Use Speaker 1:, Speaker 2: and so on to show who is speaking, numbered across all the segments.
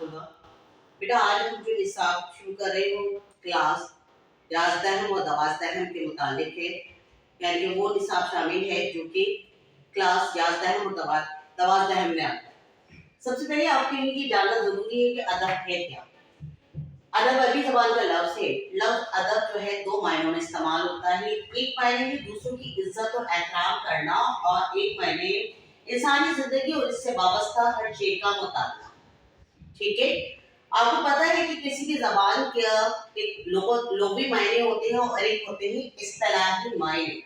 Speaker 1: ہوگا. بیٹا آج ہم جو نصاب شروع کر رہے ہیں وہ کلاس یازدہم اور دوازدہم کے متعلق ہے. یعنی وہ نصاب شامل ہے جو کہ کلاس یازدہم اور دوازدہم میں آتا ہے. سب سے پہلے آپ کے لیے یہ جاننا ضروری ہے کہ ادب ہے کیا. ادب عربی زبان کا لفظ ہے. لفظ ادب جو ہے دو معنوں میں استعمال ہوتا ہے. ایک معنی ہے دوسروں کی عزت اور احترام کرنا، اور ایک معنی انسانی زندگی اور اس سے وابستہ ہر شے کا مطالعہ. ٹھیک ہے. آپ کو پتا ہے کہ کسی بھی زبان کے ایک لغوی معنی ہوتے ہیں اور ایک ہوتے ہیں اصطلاحی معنی.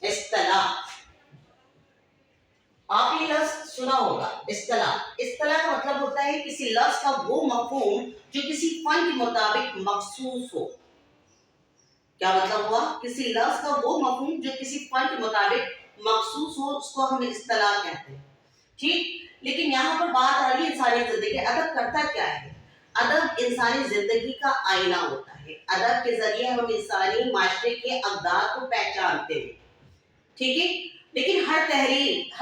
Speaker 1: اصطلاح آپ یہ لفظ سنا ہوگا. اصطلاح کا مطلب ہوتا ہے کسی لفظ کا وہ مفہوم جو کسی فن کے مطابق مخصوص ہو. کیا مطلب ہوا؟ کسی لفظ کا وہ مفہوم جو کسی فن کے مطابق مخصوص ہو، اس کو ہم اصطلاح کہتے ہیں. ٹھیک. لیکن یہاں پر بات آ رہی ہے انسانی زندگی. ادب کرتا کیا ہے؟ ادب انسانی زندگی کا آئینہ ہوتا ہے. ادب کے ذریعے ہم انسانی معاشرے کے اقدار کو پہچانتے ہیں. ٹھیک ہے. لیکن ہر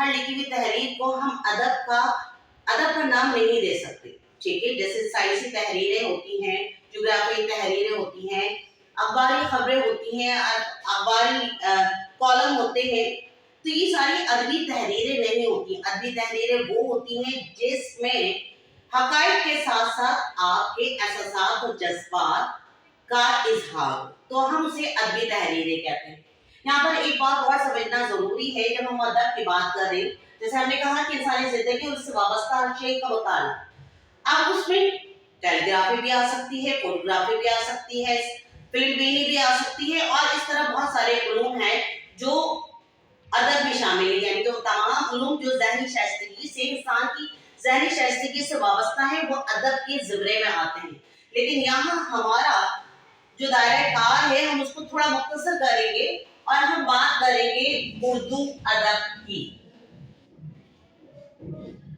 Speaker 1: لکھی ہوئی تحریر کو ہم ادب کا نام نہیں دے سکتے. ٹھیک ہے. جیسے سائنسی تحریریں ہوتی ہیں، جغرافیائی تحریریں ہوتی ہیں، اخباری خبریں ہوتی ہیں، اخباری کالم ہوتے ہیں. تو یہ ساری ادبی تحریریں نہیں ہوتی. ادبی تحریریں وہ ہوتی ہیں جس میں حقائق کے ساتھ ساتھ آپ کے احساسات اور جذبات کا اظہار ہو، تو ہم اسے ادبی تحریریں کہتے ہیں. یہاں پر ایک بات اور سمجھنا ضروری ہے. جب ہم ادب کی بات کر رہے ہیں، جیسے ہم نے کہا کہ انسانی زندگی اور اس سے وابستہ ہر شے کا مطالعہ. اب اس میں ٹیلی گرافی بھی آ سکتی ہے، فوٹوگرافی بھی آ سکتی ہے، فلم بینی بھی آ سکتی ہے، اور اس طرح بہت سارے علوم ہیں جو ادب میں شامل ہے. یعنی کہ تمام علوم جو ذہنی شائستگی سے، انسان کی ذہنی شائستگی سے وابستہ ہیں، وہ ادب کے زمرے میں آتے ہیں. لیکن یہاں ہمارا جو دائرہ کار ہے ہم اس کو تھوڑا مختصر کریں گے اور ہم بات کریں گے اردو ادب کی.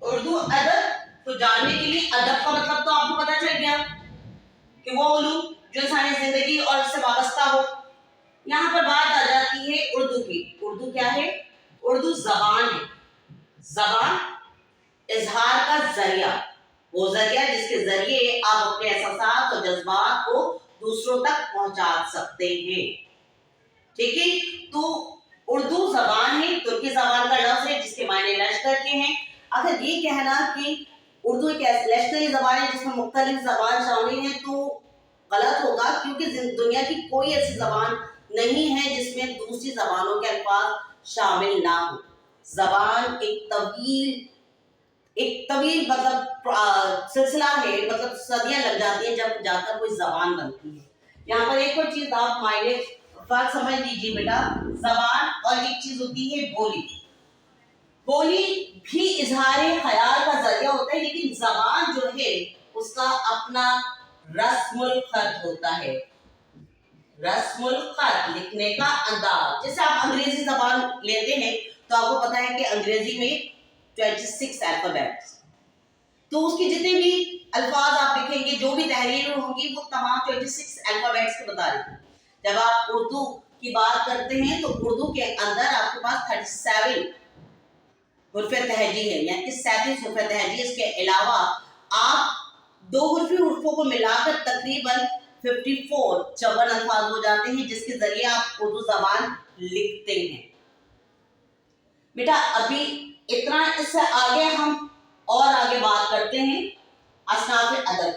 Speaker 1: اردو ادب تو جاننے کے لیے ادب کا مطلب تو آپ کو پتا چل گیا کہ وہ علوم جو انسانی زندگی اور اس سے وابستہ ہو. یہاں پر بات آ جاتی ہے اردو کی. اردو کیا ہے؟ اردو زبان ہے. زبان اظہار کا ذریعہ، وہ ذریعہ جس کے ذریعے آپ اپنے احساسات اور جذبات کو دوسروں تک پہنچا سکتے ہیں. ٹھیک ہے. تو اردو زبان ہے، ترکی زبان کا لفظ ہے جس کے معنی لشکر کے ہیں. اگر یہ کہنا کہ اردو ایک لشکری زبان ہے جس میں مختلف زبان شامل ہیں تو غلط ہوگا، کیونکہ دنیا کی کوئی ایسی زبان نہیں ہے جس میں دوسری زبانوں کے الفاظ شامل نہ ہو. زبان ایک طویل مطلب سلسلہ ہے، مطلب صدیاں لگ جاتی ہیں جب جا کر کوئی زبان بنتی ہے. یہاں پر ایک اور چیز آپ معنی فرق سمجھ لیجیے بیٹا. زبان اور ایک چیز ہوتی ہے بولی. بولی بھی اظہار خیال کا ذریعہ ہوتا ہے، لیکن زبان جو ہے اس کا اپنا رسم الخط ہوتا ہے. رسم الخط لکھنے کا انداز. جیسے آپ انگریزی زبان لیتے ہیں تو آپ کو پتا ہے کہ انگریزی میں 26 الفابیٹس، تو اس کی جتنے بھی الفاظ آپ لکھیں گے، جو بھی تحریر ہوں گی، وہ تمام 26 الفابیٹس کے بتا رہی ہیں. جب آپ اردو کی بات کرتے ہیں تو اردو کے اندر آپ کے پاس 37 حروف تہجی ہے، یعنی کہ 37 حروف تہجی. اس کے علاوہ آپ دو حروفوں کو ملا کر تقریباً 54 الفاظ ہو جاتے ہیں جس کے ذریعے آپ اردو زبان لکھتے ہیں. بیٹا ابھی اتنا، اس سے آگے ہم اور آگے بات کرتے ہیں اصناف ادب.